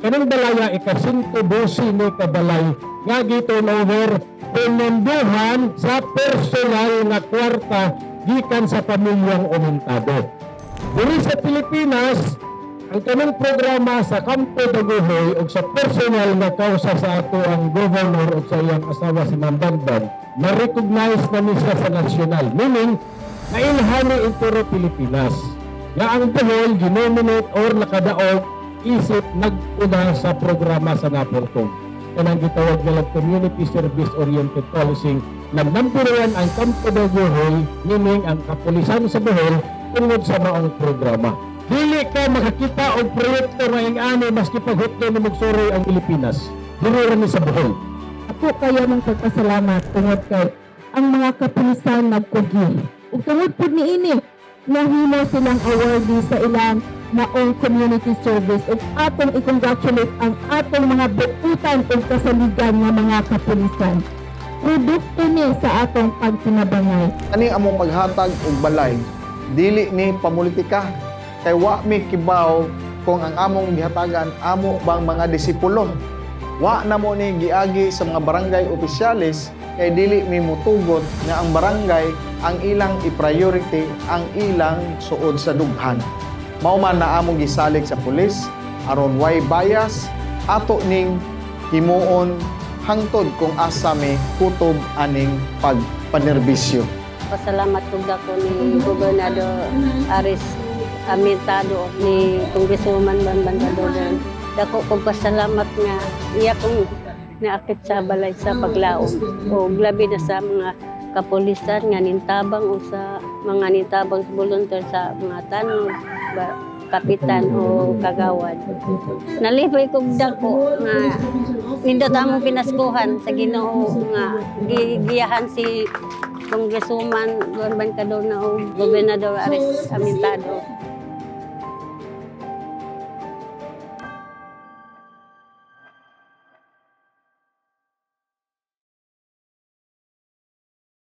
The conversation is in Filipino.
kanang balaya ika-112 ni kabalay nga gi-turnover pinunduhan sa personal nga kwarta gikan sa pamilyang umentado. Diri sa Pilipinas, ang kanang programa sa Campo Daguhoy o sa personal nga kausa sa ato ang governor o sa iyang asawa si Ma'am Banban, na-recognize na ni siya sa nasyonal. Meaning, nailhani ito ro Pilipinas. Nga ang Bohol, ginominate or nakadaog isip nagpuna sa programa sa Napolcom. Kanang gitawag nilang Community Service Oriented Policing na number 1 ang Campo Daguhoy, meaning ang kapulisan sa Bohol tungod sa maong programa. Dili ka makakita og proyekto nga ingani maski paghutdo ni Mugsuri ang Pilipinas. Dili ra ni sa Bohol. Ako kayo ng pagpasalamat tungod kay ang mga kapulisan nagkugi. Ug tungod pud niini nahimo silang awardee sa ilang maong community service ug atong i-congratulate ang atong mga buutan ug kasaligan nga mga kapulisan. Produkto ni sa atong pagtinabangay. Ani among maghatag og balay, dili ni pamulitika. Kay wa mi kibaw kung ang among gihatagan amo bang mga disipulo. Wa na mo ni giagi sa mga barangay opisyalis kay dili mi mutugot nga ang barangay ang ilang i-priority ang ilang suod sa dughan. Mao man na among gisalig sa pulis aron way bias ato ning himuon hangtod kung asa mi kutob aning pagpanerbisyo. Pasalamat ko dako ni Gobernador Aris Amitado ni Congresswoman Banban Cadogan. Dako kong pasalamat nga iya kong naakit sa balay sa paglaom o labi na sa mga kapulisan nga nintabang o sa mga nintabang volunteer sa mga tanod, kapitan o kagawad. Nalipay kong dako nga nindot among pinaskuhan sa Ginoo nga gigiyahan si Congresswoman Banban Cadogan o Gobernador Aris Amitado.